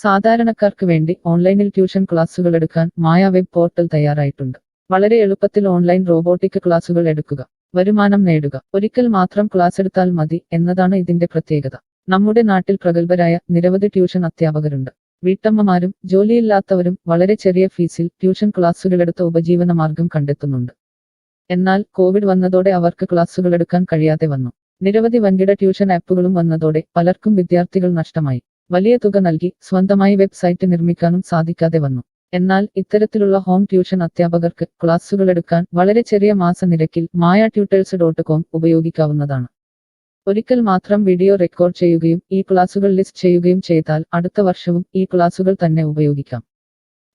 സാധാരണക്കാർക്ക് വേണ്ടി ഓൺലൈനിൽ ട്യൂഷൻ ക്ലാസുകൾ എടുക്കാൻ മായ വെബ് പോർട്ടൽ തയ്യാറായിട്ടുണ്ട്. വളരെ എളുപ്പത്തിൽ ഓൺലൈൻ റോബോട്ടിക് ക്ലാസുകൾ എടുക്കുക, വരുമാനം നേടുക. ഒരിക്കൽ മാത്രം ക്ലാസ് എടുത്താൽ മതി എന്നതാണ് ഇതിന്റെ പ്രത്യേകത. നമ്മുടെ നാട്ടിൽ പ്രഗത്ഭരായ നിരവധി ട്യൂഷൻ അധ്യാപകരുണ്ട്. വീട്ടമ്മമാരും ജോലിയില്ലാത്തവരും വളരെ ചെറിയ ഫീസിൽ ട്യൂഷൻ ക്ലാസുകളെടുത്ത് ഉപജീവന മാർഗം കണ്ടെത്തുന്നുണ്ട്. എന്നാൽ കോവിഡ് വന്നതോടെ അവർക്ക് ക്ലാസുകൾ എടുക്കാൻ കഴിയാതെ വന്നു. നിരവധി വൻകിട ട്യൂഷൻ ആപ്പുകളും വന്നതോടെ പലർക്കും വിദ്യാർത്ഥികൾ നഷ്ടമായി. വലിയ തുക നൽകി സ്വന്തമായി വെബ്സൈറ്റ് നിർമ്മിക്കാനും സാധിക്കാതെ വന്നു. എന്നാൽ ഇത്തരത്തിലുള്ള ഹോം ട്യൂഷൻ അധ്യാപകർക്ക് ക്ലാസുകൾ എടുക്കാൻ വളരെ ചെറിയ മാസ നിരക്കിൽ mayatutors.com ഉപയോഗിക്കാവുന്നതാണ്. ഒരിക്കൽ മാത്രം വീഡിയോ റെക്കോർഡ് ചെയ്യുകയും ഈ ക്ലാസുകൾ ലിസ്റ്റ് ചെയ്യുകയും ചെയ്താൽ അടുത്ത വർഷവും ഈ ക്ലാസുകൾ തന്നെ ഉപയോഗിക്കാം.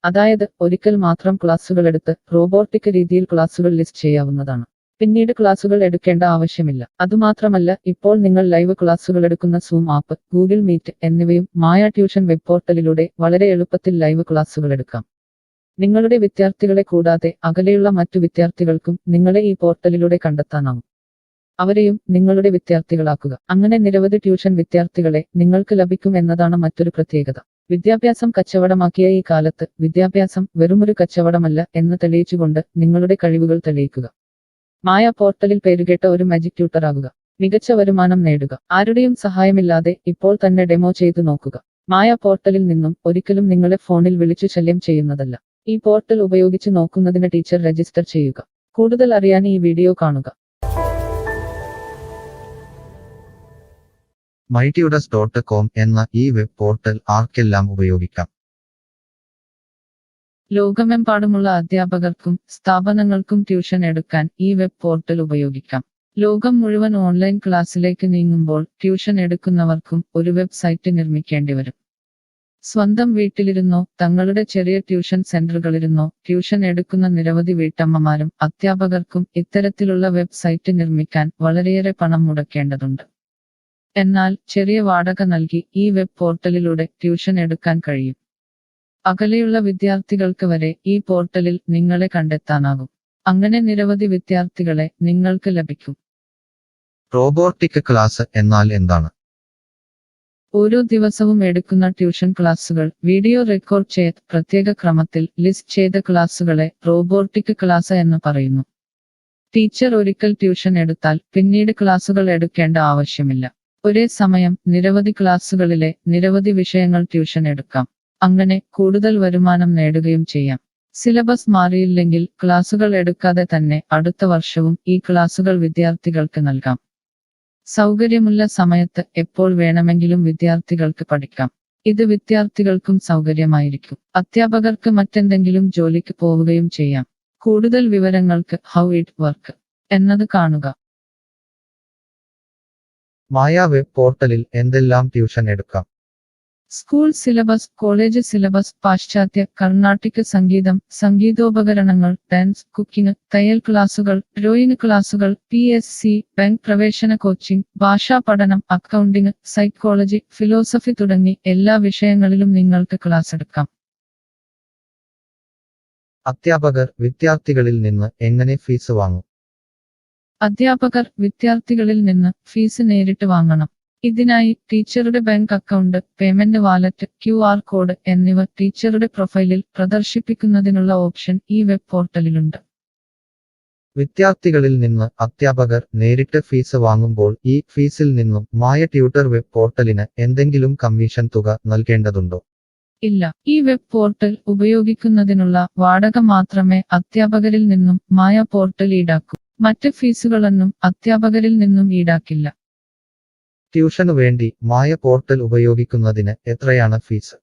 അതായത് ഒരിക്കൽ മാത്രം ക്ലാസുകൾ എടുത്ത് റോബോട്ടിക് രീതിയിൽ ക്ലാസുകൾ ലിസ്റ്റ് ചെയ്യാവുന്നതാണ്. പിന്നീട് ക്ലാസുകൾ എടുക്കേണ്ട ആവശ്യമില്ല. അതുമാത്രമല്ല, ഇപ്പോൾ നിങ്ങൾ ലൈവ് ക്ലാസുകൾ എടുക്കുന്ന സൂം ആപ്പ്, ഗൂഗിൾ മീറ്റ് എന്നിവയും മായ ട്യൂഷൻ വെബ് പോർട്ടലിലൂടെ വളരെ എളുപ്പത്തിൽ ലൈവ് ക്ലാസുകൾ എടുക്കാം. നിങ്ങളുടെ വിദ്യാർത്ഥികളെ കൂടാതെ അകലെയുള്ള മറ്റു വിദ്യാർത്ഥികൾക്കും നിങ്ങളെ ഈ പോർട്ടലിലൂടെ കണ്ടെത്താനാവും. അവരെയും നിങ്ങളുടെ വിദ്യാർത്ഥികളാക്കുക. അങ്ങനെ നിരവധി ട്യൂഷൻ വിദ്യാർത്ഥികളെ നിങ്ങൾക്ക് ലഭിക്കും എന്നതാണ് മറ്റൊരു പ്രത്യേകത. വിദ്യാഭ്യാസം കച്ചവടമാക്കിയ ഈ കാലത്ത് വിദ്യാഭ്യാസം വെറുമൊരു കച്ചവടമല്ല എന്ന് തെളിയിച്ചുകൊണ്ട് നിങ്ങളുടെ കഴിവുകൾ തെളിയിക്കുക. മായ പോർട്ടലിൽ പേരുകേട്ട ഒരു മാജിക് ട്യൂട്ടർ ആകുക. മികച്ച വരുമാനം നേടുക. ആരുടെയും സഹായമില്ലാതെ ഇപ്പോൾ തന്നെ ഡെമോ ചെയ്തു നോക്കുക. മായ പോർട്ടലിൽ നിന്നും ഒരിക്കലും നിങ്ങളെ ഫോണിൽ വിളിച്ചു ശല്യം ചെയ്യുന്നതല്ല. ഈ പോർട്ടൽ ഉപയോഗിച്ച് നോക്കുന്നതിന് ടീച്ചർ രജിസ്റ്റർ ചെയ്യുക. കൂടുതൽ അറിയാൻ ഈ വീഡിയോ കാണുക. mytutors.com എന്ന ഈ വെബ് പോർട്ടൽ ആർക്കെല്ലാം ഉപയോഗിക്കാം? ലോകമെമ്പാടുമുള്ള അധ്യാപകർക്കും സ്ഥാപനങ്ങൾക്കും ട്യൂഷൻ എടുക്കാൻ ഈ വെബ് പോർട്ടൽ ഉപയോഗിക്കാം. ലോകം മുഴുവൻ ഓൺലൈൻ ക്ലാസ്സിലേക്ക് നീങ്ങുമ്പോൾ ട്യൂഷൻ എടുക്കുന്നവർക്കും ഒരു വെബ്സൈറ്റ് നിർമ്മിക്കേണ്ടി വരും. സ്വന്തം വീട്ടിലിരുന്നോ തങ്ങളുടെ ചെറിയ ട്യൂഷൻ സെന്ററുകളിലിരുന്നോ ട്യൂഷൻ എടുക്കുന്ന നിരവധി വീട്ടമ്മമാരും അധ്യാപകർക്കും ഇത്തരത്തിലുള്ള വെബ്സൈറ്റ് നിർമ്മിക്കാൻ വളരെയേറെ പണം മുടക്കേണ്ടതുണ്ട്. എന്നാൽ ചെറിയ വാടക നൽകി ഈ വെബ് പോർട്ടലിലൂടെ ട്യൂഷൻ എടുക്കാൻ കഴിയും. അകലെയുള്ള വിദ്യാർത്ഥികൾക്ക് വരെ ഈ പോർട്ടലിൽ നിങ്ങളെ കണ്ടെത്താനാകും. അങ്ങനെ നിരവധി വിദ്യാർത്ഥികളെ നിങ്ങൾക്ക് ലഭിക്കും. റോബോട്ടിക് ക്ലാസ് എന്നാൽ എന്താണ്? ഓരോ ദിവസവും എടുക്കുന്ന ട്യൂഷൻ ക്ലാസുകൾ വീഡിയോ റെക്കോർഡ് ചെയ്ത് പ്രത്യേക ക്രമത്തിൽ ലിസ്റ്റ് ചെയ്ത ക്ലാസുകളെ റോബോട്ടിക് ക്ലാസ് എന്ന് പറയുന്നു. ടീച്ചർ ഒരിക്കൽ ട്യൂഷൻ എടുത്താൽ പിന്നീട് ക്ലാസുകൾ എടുക്കേണ്ട ആവശ്യമില്ല. ഒരേ സമയം നിരവധി ക്ലാസുകളിലെ നിരവധി വിഷയങ്ങൾ ട്യൂഷൻ എടുക്കാം. അങ്ങനെ കൂടുതൽ വരുമാനം നേടുകയും ചെയ്യാം. സിലബസ് മാറിയില്ലെങ്കിൽ ക്ലാസുകൾ എടുക്കാതെ തന്നെ അടുത്ത വർഷവും ഈ ക്ലാസുകൾ വിദ്യാർത്ഥികൾക്ക് നൽകാം. സൗകര്യമുള്ള സമയത്ത് എപ്പോൾ വേണമെങ്കിലും വിദ്യാർത്ഥികൾക്ക് പഠിക്കാം. ഇത് വിദ്യാർത്ഥികൾക്കും സൗകര്യമായിരിക്കും. അധ്യാപകർക്ക് മറ്റെന്തെങ്കിലും ജോലിക്ക് പോവുകയും ചെയ്യാം. കൂടുതൽ വിവരങ്ങൾക്ക് ഹൗ ഇറ്റ് വർക്ക് എന്നത് കാണുക. മായ വെബ് പോർട്ടലിൽ എന്തെല്ലാം ട്യൂഷൻ എടുക്കാം? സ്കൂൾ സിലബസ്, കോളേജ് സിലബസ്, പാശ്ചാത്യ, കർണാട്ടിക് സംഗീതം, സംഗീതോപകരണങ്ങൾ, ഡാൻസ്, കുക്കിംഗ്, തയ്യൽ ക്ലാസുകൾ, ഡ്രോയിങ് ക്ലാസുകൾ, PSC, ബാങ്ക് പ്രവേശന കോച്ചിംഗ്, ഭാഷാ പഠനം, അക്കൗണ്ടിംഗ്, സൈക്കോളജി, ഫിലോസഫി തുടങ്ങി എല്ലാ വിഷയങ്ങളിലും നിങ്ങൾക്ക് ക്ലാസ് എടുക്കാം. അധ്യാപകർ വിദ്യാർത്ഥികളിൽ നിന്ന് എങ്ങനെ ഫീസ് വാങ്ങും? അധ്യാപകർ വിദ്യാർത്ഥികളിൽ നിന്ന് ഫീസ് നേരിട്ട് വാങ്ങണം. ഇതിനായി ടീച്ചറുടെ bank account, payment wallet, QR code എന്നിവ ടീച്ചറുടെ പ്രൊഫൈലിൽ പ്രദർശിപ്പിക്കുന്നതിനുള്ള ഓപ്ഷൻ ഈ വെബ് പോർട്ടലിലുണ്ട്. വിദ്യാർത്ഥികളിൽ നിന്ന് അധ്യാപകർ നേരിട്ട് ഫീസ് വാങ്ങുമ്പോൾ ഈ ഫീസിൽ നിന്നും മായ ട്യൂട്ടർ വെബ് പോർട്ടലിന് എന്തെങ്കിലും കമ്മീഷൻ തുക നൽകേണ്ടതുണ്ടോ? ഇല്ല. ഈ വെബ് പോർട്ടൽ ഉപയോഗിക്കുന്നതിനുള്ള വാടക മാത്രമേ അധ്യാപകരിൽ നിന്നും മായ പോർട്ടൽ ഈടാക്കൂ. മറ്റ് ഫീസുകളൊന്നും അധ്യാപകരിൽ നിന്നും ഈടാക്കില്ല. ട്യൂഷനു വേണ്ടി മായ പോർട്ടൽ ഉപയോഗിക്കുന്നതിന് എത്രയാണ് ഫീസ്?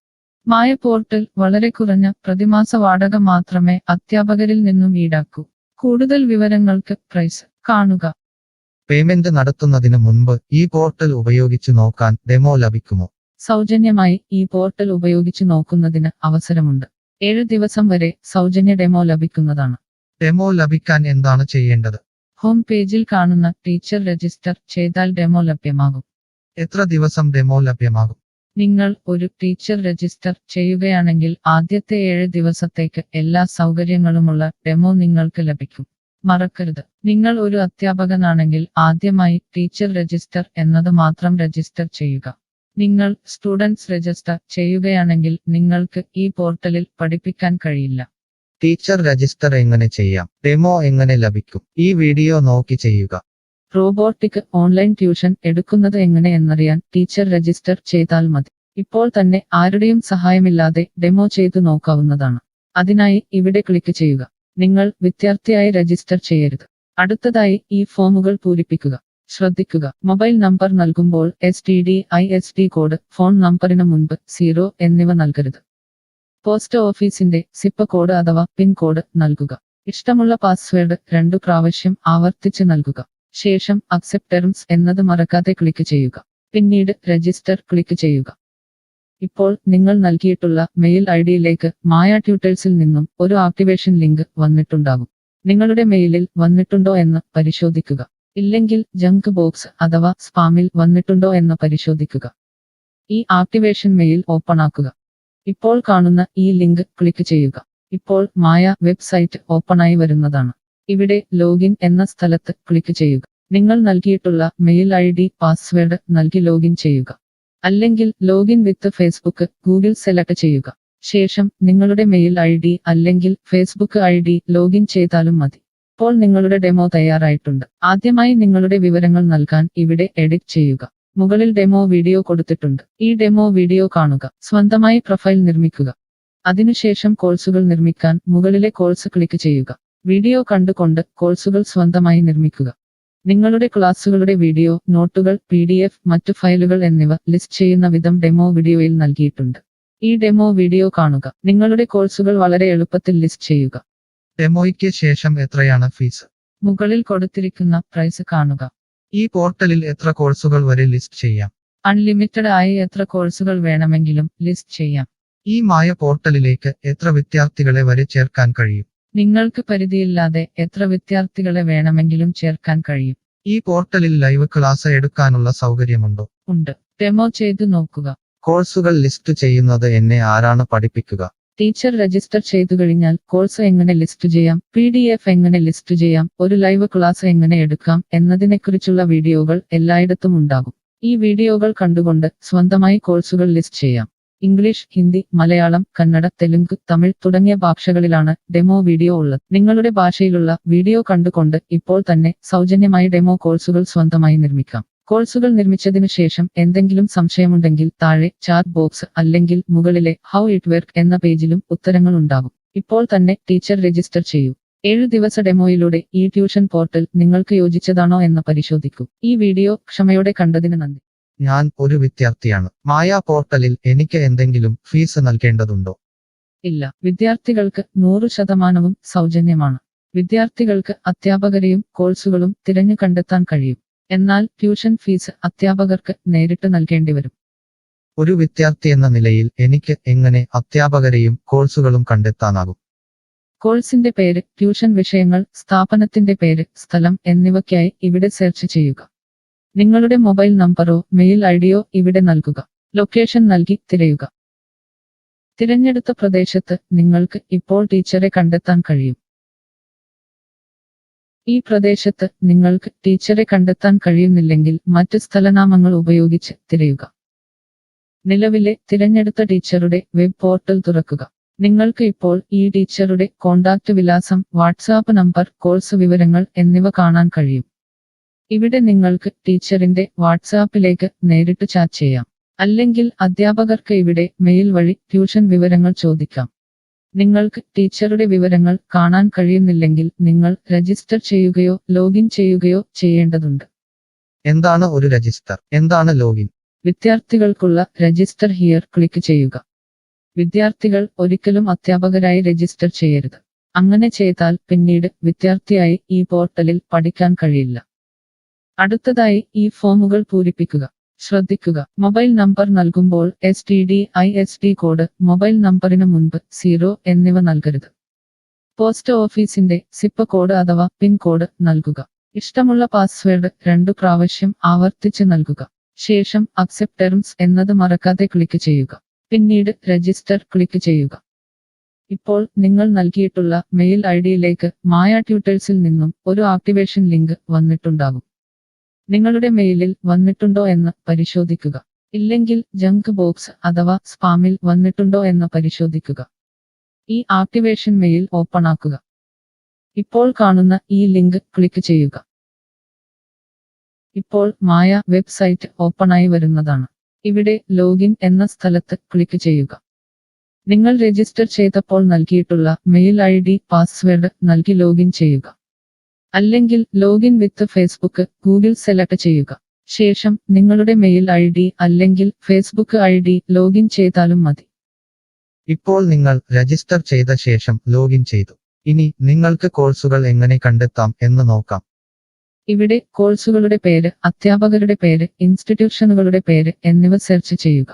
മായ പോർട്ടൽ വളരെ കുറഞ്ഞ പ്രതിമാസ വാടക മാത്രമേ അധ്യാപകരിൽ നിന്നും ഈടാക്കൂ. കൂടുതൽ വിവരങ്ങൾക്ക് പ്രൈസ് കാണുക. പേയ്മെന്റ് നടത്തുന്നതിന് മുൻപ് ഈ പോർട്ടൽ ഉപയോഗിച്ചു നോക്കാൻ ഡെമോ ലഭിക്കുമോ? സൗജന്യമായി ഈ പോർട്ടൽ ഉപയോഗിച്ചു നോക്കുന്നതിന് അവസരമുണ്ട്. 7 ദിവസം വരെ സൗജന്യ ഡെമോ ലഭിക്കുന്നതാണ്. ഡെമോ ലഭിക്കാൻ എന്താണ് ചെയ്യേണ്ടത്? ഹോം പേജിൽ കാണുന്ന ടീച്ചർ രജിസ്റ്റർ ചെയ്താൽ ഡെമോ ലഭ്യമാകും. എത്ര ദിവസം ഡെമോ ലഭ്യമാകും? നിങ്ങൾ ഒരു ടീച്ചർ രജിസ്റ്റർ ചെയ്യുകയാണെങ്കിൽ ആദ്യത്തെ 7 ദിവസത്തേക്ക് എല്ലാ സൗകര്യങ്ങളുമുള്ള ഡെമോ നിങ്ങൾക്ക് ലഭിക്കും. മറക്കരുത്, നിങ്ങൾ ഒരു അധ്യാപകനാണെങ്കിൽ ആദ്യമായി ടീച്ചർ രജിസ്റ്റർ എന്നത് മാത്രം രജിസ്റ്റർ ചെയ്യുക. നിങ്ങൾ സ്റ്റുഡൻസ് രജിസ്റ്റർ ചെയ്യുകയാണെങ്കിൽ നിങ്ങൾക്ക് ഈ പോർട്ടലിൽ പഠിപ്പിക്കാൻ കഴിയില്ല. ടീച്ചർ രജിസ്റ്റർ എങ്ങനെ ചെയ്യാം? ഡെമോ എങ്ങനെ ലഭിക്കും? ഈ വീഡിയോ നോക്കി ചെയ്യുക. റോബോട്ടിക് ഓൺലൈൻ ട്യൂഷൻ എടുക്കുന്നത് എങ്ങനെ എന്നറിയാൻ ടീച്ചർ രജിസ്റ്റർ ചെയ്താൽ മതി. ഇപ്പോൾ തന്നെ ആരുടെയും സഹായമില്ലാതെ ഡെമോ ചെയ്തു നോക്കാവുന്നതാണ്. അതിനായി ഇവിടെ ക്ലിക്ക് ചെയ്യുക. നിങ്ങൾ വിദ്യാർത്ഥിയായി രജിസ്റ്റർ ചെയ്യരുത്. അടുത്തതായി ഈ ഫോമുകൾ പൂരിപ്പിക്കുക. ശ്രദ്ധിക്കുക, മൊബൈൽ നമ്പർ നൽകുമ്പോൾ STD/ISD കോഡ്, ഫോൺ നമ്പറിന് മുൻപ് 0 എന്നിവ നൽകരുത്. പോസ്റ്റ് ഓഫീസിന്റെ സിപ്പ് കോഡ് അഥവാ പിൻ കോഡ് നൽകുക. ഇഷ്ടമുള്ള പാസ്വേഡ് 2 പ്രാവശ്യം ആവർത്തിച്ച് നൽകുക. ശേഷം അക്സെപ്റ്റ് ടെർംസ് എന്നത് മറക്കാതെ ക്ലിക്ക് ചെയ്യുക. പിന്നീട് രജിസ്റ്റർ ക്ലിക്ക് ചെയ്യുക. ഇപ്പോൾ നിങ്ങൾ നൽകിയിട്ടുള്ള മെയിൽ ഐഡിയിലേക്ക് മായ ട്യൂട്ടേഴ്സിൽ നിന്നും ഒരു ആക്ടിവേഷൻ ലിങ്ക് വന്നിട്ടുണ്ടാകും. നിങ്ങളുടെ മെയിലിൽ വന്നിട്ടുണ്ടോ എന്ന് പരിശോധിക്കുക. ഇല്ലെങ്കിൽ ജങ്ക് ബോക്സ് അഥവാ സ്പാമിൽ വന്നിട്ടുണ്ടോ എന്ന് പരിശോധിക്കുക. ഈ ആക്ടിവേഷൻ മെയിൽ ഓപ്പൺ ആക്കുക. ഇപ്പോൾ കാണുന്ന ഈ ലിങ്ക് ക്ലിക്ക് ചെയ്യുക. ഇപ്പോൾ മായ വെബ്സൈറ്റ് ഓപ്പണായി വരുന്നതാണ്. ഇവിടെ ലോഗിൻ എന്ന സ്ഥലത്ത് ക്ലിക്ക് ചെയ്യുക. നിങ്ങൾ നൽകിയിട്ടുള്ള മെയിൽ ID, പാസ്വേഡ് നൽകി ലോഗിൻ ചെയ്യുക. അല്ലെങ്കിൽ ലോഗിൻ വിത്ത് ഫേസ്ബുക്ക്, ഗൂഗിൾ സെലക്ട് ചെയ്യുക. ശേഷം നിങ്ങളുടെ മെയിൽ ID അല്ലെങ്കിൽ ഫേസ്ബുക്ക് ID ലോഗിൻ ചെയ്താലും മതി. ഇപ്പോൾ നിങ്ങളുടെ ഡെമോ തയ്യാറായിട്ടുണ്ട്. ആദ്യമായി നിങ്ങളുടെ വിവരങ്ങൾ നൽകാൻ ഇവിടെ എഡിറ്റ് ചെയ്യുക. മുകളിൽ ഡെമോ വീഡിയോ കൊടുത്തിട്ടുണ്ട്. ഈ ഡെമോ വീഡിയോ കാണുക. സ്വന്തമായി പ്രൊഫൈൽ നിർമ്മിക്കുക. അതിനുശേഷം കോഴ്സുകൾ നിർമ്മിക്കാൻ മുകളിലെ കോഴ്സ് ക്ലിക്ക് ചെയ്യുക. വീഡിയോ കണ്ടുകൊണ്ട് കോഴ്സുകൾ സ്വന്തമായി നിർമ്മിക്കുക. നിങ്ങളുടെ ക്ലാസുകളുടെ വീഡിയോ, നോട്ടുകൾ, PDF, മറ്റു ഫയലുകൾ എന്നിവ ലിസ്റ്റ് ചെയ്യുന്ന വിധം ഡെമോ വീഡിയോയിൽ നൽകിയിട്ടുണ്ട്. ഈ ഡെമോ വീഡിയോ കാണുക. നിങ്ങളുടെ കോഴ്സുകൾ വളരെ എളുപ്പത്തിൽ ലിസ്റ്റ് ചെയ്യുക. ഡെമോയ്ക്ക് ശേഷം എത്രയാണ് ഫീസ്? മുകളിൽ കൊടുത്തിരിക്കുന്ന പ്രൈസ് കാണുക. ഈ പോർട്ടലിൽ എത്ര കോഴ്സുകൾ വരെ ലിസ്റ്റ് ചെയ്യാം? അൺലിമിറ്റഡ് ആയി എത്ര കോഴ്സുകൾ വേണമെങ്കിലും ലിസ്റ്റ് ചെയ്യാം. ഈ മായ പോർട്ടലിലേക്ക് എത്ര വിദ്യാർത്ഥികളെ വരെ ചേർക്കാൻ കഴിയും? നിങ്ങൾക്ക് പരിധിയില്ലാതെ എത്ര വിദ്യാർത്ഥികളെ വേണമെങ്കിലും ചേർക്കാൻ കഴിയും. ഈ പോർട്ടലിൽ ലൈവ് ക്ലാസ് എടുക്കാനുള്ള സൗകര്യമുണ്ടോ? ഉണ്ട്. ഡെമോ ചെയ്തു നോക്കുക. കോഴ്സുകൾ ലിസ്റ്റ് ചെയ്യുന്നത് എന്നെ ആരാണ് പഠിപ്പിക്കുക? ടീച്ചർ രജിസ്റ്റർ ചെയ്തു കഴിഞ്ഞാൽ കോഴ്സ് എങ്ങനെ ലിസ്റ്റ് ചെയ്യാം, PDF എങ്ങനെ ലിസ്റ്റ് ചെയ്യാം, ഒരു ലൈവ് ക്ലാസ് എങ്ങനെ എടുക്കാം എന്നതിനെക്കുറിച്ചുള്ള വീഡിയോകൾ എല്ലായിടത്തും ഉണ്ടാകും. ഈ വീഡിയോകൾ കണ്ടുകൊണ്ട് സ്വന്തമായി കോഴ്സുകൾ ലിസ്റ്റ് ചെയ്യാം. ഇംഗ്ലീഷ്, ഹിന്ദി, മലയാളം, കന്നഡ, തെലുങ്ക്, തമിഴ് തുടങ്ങിയ ഭാഷകളിലാണ് ഡെമോ വീഡിയോ ഉള്ളത്. നിങ്ങളുടെ ഭാഷയിലുള്ള വീഡിയോ കണ്ടുകൊണ്ട് ഇപ്പോൾ തന്നെ സൗജന്യമായി ഡെമോ കോഴ്സുകൾ സ്വന്തമായി നിർമ്മിക്കാം. കോഴ്സുകൾ നിർമ്മിച്ചതിനു ശേഷം എന്തെങ്കിലും സംശയമുണ്ടെങ്കിൽ താഴെ ചാറ്റ് ബോക്സ് അല്ലെങ്കിൽ മുകളിലെ ഹൗ ഇറ്റ് വർക്ക് എന്ന പേജിലും ഉത്തരങ്ങൾ ഉണ്ടാകും. ഇപ്പോൾ തന്നെ ടീച്ചർ രജിസ്റ്റർ ചെയ്യൂ. 7 ദിവസ ഡെമോയിലൂടെ ഈ ട്യൂഷൻ പോർട്ടൽ നിങ്ങൾക്ക് യോജിച്ചതാണോ എന്ന് പരിശോധിക്കൂ. ഈ വീഡിയോ ക്ഷമയോടെ കണ്ടതിന് നന്ദി. ഞാൻ ഒരു വിദ്യാർത്ഥിയാണ്. മായ പോർട്ടലിൽ എനിക്ക് എന്തെങ്കിലും ഫീസ് നൽകേണ്ടതുണ്ടോ? ഇല്ല. വിദ്യാർത്ഥികൾക്ക് 100% സൗജന്യമാണ്. വിദ്യാർത്ഥികൾക്ക് അധ്യാപകരെയും കോഴ്സുകളും തിരഞ്ഞു കണ്ടെത്താൻ കഴിയും. എന്നാൽ ട്യൂഷൻ ഫീസ് അധ്യാപകർക്ക് നേരിട്ട് നൽകേണ്ടി വരും. ഒരു വിദ്യാർത്ഥി എന്ന നിലയിൽ എനിക്ക് എങ്ങനെ അധ്യാപകരെയും കോഴ്സുകളും കണ്ടെത്താനാകും? കോഴ്സിന്റെ പേര്, ട്യൂഷൻ വിഷയങ്ങൾ, സ്ഥാപനത്തിന്റെ പേര്, സ്ഥലം എന്നിവയ്ക്കായി ഇവിടെ സെർച്ച് ചെയ്യുക. നിങ്ങളുടെ മൊബൈൽ നമ്പറോ മെയിൽ ഐഡിയോ ഇവിടെ നൽകുക. ലൊക്കേഷൻ നൽകി തിരയുക. തിരഞ്ഞെടുത്ത പ്രദേശത്ത് നിങ്ങൾക്ക് ഇപ്പോൾ ടീച്ചറെ കണ്ടെത്താൻ കഴിയും. ഈ പ്രദേശത്ത് നിങ്ങൾക്ക് ടീച്ചറെ കണ്ടെത്താൻ കഴിയുന്നില്ലെങ്കിൽ മറ്റ് സ്ഥലനാമങ്ങൾ ഉപയോഗിച്ച് തിരയുക. നിലവിലെ തിരഞ്ഞെടുത്ത ടീച്ചറുടെ വെബ് പോർട്ടൽ തുറക്കുക. നിങ്ങൾക്ക് ഇപ്പോൾ ഈ ടീച്ചറുടെ കോൺടാക്റ്റ് വിലാസം, വാട്സാപ്പ് നമ്പർ, കോഴ്സ് വിവരങ്ങൾ എന്നിവ കാണാൻ കഴിയും. ഇവിടെ നിങ്ങൾക്ക് ടീച്ചറിന്റെ വാട്സാപ്പിലേക്ക് നേരിട്ട് ചാറ്റ് ചെയ്യാം. അല്ലെങ്കിൽ അധ്യാപകർക്ക് ഇവിടെ മെയിൽ വഴി ട്യൂഷൻ വിവരങ്ങൾ ചോദിക്കാം. നിങ്ങൾക്ക് ടീച്ചറുടെ വിവരങ്ങൾ കാണാൻ കഴിയുന്നില്ലെങ്കിൽ നിങ്ങൾ രജിസ്റ്റർ ചെയ്യുകയോ ലോഗിൻ ചെയ്യുകയോ ചെയ്യേണ്ടതുണ്ട്. എന്താണ് ഒരു രജിസ്റ്റർ? എന്താണ് ലോഗിൻ? വിദ്യാർത്ഥികൾക്കുള്ള രജിസ്റ്റർ ഹിയർ ക്ലിക്ക് ചെയ്യുക. വിദ്യാർത്ഥികൾ ഒരിക്കലും അധ്യാപകരായി രജിസ്റ്റർ ചെയ്യരുത്. അങ്ങനെ ചെയ്താൽ പിന്നീട് വിദ്യാർത്ഥിയായി ഈ പോർട്ടലിൽ പഠിക്കാൻ കഴിയില്ല. അടുത്തതായി ഈ ഫോമുകൾ പൂരിപ്പിക്കുക. ശ്രദ്ധിക്കുക, മൊബൈൽ നമ്പർ നൽകുമ്പോൾ STD/ISD കോഡ്, മൊബൈൽ നമ്പറിന് മുൻപ് 0 എന്നിവ നൽകരുത്. പോസ്റ്റ് ഓഫീസിന്റെ സിപ്പ് കോഡ് അഥവാ പിൻ കോഡ് നൽകുക. ഇഷ്ടമുള്ള പാസ്വേഡ് 2 പ്രാവശ്യം ആവർത്തിച്ച് നൽകുക. ശേഷം അക്സെപ്റ്റ് ടെർംസ് എന്നത് മറക്കാതെ ക്ലിക്ക് ചെയ്യുക. പിന്നീട് രജിസ്റ്റർ ക്ലിക്ക് ചെയ്യുക. ഇപ്പോൾ നിങ്ങൾ നൽകിയിട്ടുള്ള മെയിൽ ഐഡിയിലേക്ക് മായ ട്യൂട്ടേഴ്സിൽ നിന്നും ഒരു ആക്ടിവേഷൻ ലിങ്ക് വന്നിട്ടുണ്ടാകും. നിങ്ങളുടെ മെയിലിൽ വന്നിട്ടുണ്ടോ എന്ന് പരിശോധിക്കുക. ഇല്ലെങ്കിൽ ജങ്ക് ബോക്സ് അഥവാ സ്പാമിൽ വന്നിട്ടുണ്ടോ എന്ന് പരിശോധിക്കുക. ഈ ആക്ടിവേഷൻ മെയിൽ ഓപ്പൺ ആക്കുക. ഇപ്പോൾ കാണുന്ന ഈ ലിങ്ക് ക്ലിക്ക് ചെയ്യുക. ഇപ്പോൾ മായ വെബ്സൈറ്റ് ഓപ്പണായി വരുന്നതാണ്. ഇവിടെ ലോഗിൻ എന്ന സ്ഥലത്ത് ക്ലിക്ക് ചെയ്യുക. നിങ്ങൾ രജിസ്റ്റർ ചെയ്തപ്പോൾ നൽകിയിട്ടുള്ള മെയിൽ ID പാസ്വേഡ് നൽകി ലോഗിൻ ചെയ്യുക. അല്ലെങ്കിൽ ലോഗിൻ വിത്ത് ഫേസ്ബുക്ക് ഗൂഗിൾ സെലക്ട് ചെയ്യുക. ശേഷം നിങ്ങളുടെ മെയിൽ ID അല്ലെങ്കിൽ ഫേസ്ബുക്ക് ID ലോഗിൻ ചെയ്താലും മതി. ഇപ്പോൾ നിങ്ങൾ രജിസ്റ്റർ ചെയ്ത ശേഷം ലോഗിൻ ചെയ്തു. ഇനി നിങ്ങൾക്ക് കോഴ്സുകൾ എങ്ങനെ കണ്ടെത്താം എന്ന് നോക്കാം. ഇവിടെ കോഴ്സുകളുടെ പേര്, അധ്യാപകരുടെ പേര്, ഇൻസ്റ്റിറ്റ്യൂഷനുകളുടെ പേര് എന്നിവ സെർച്ച് ചെയ്യുക.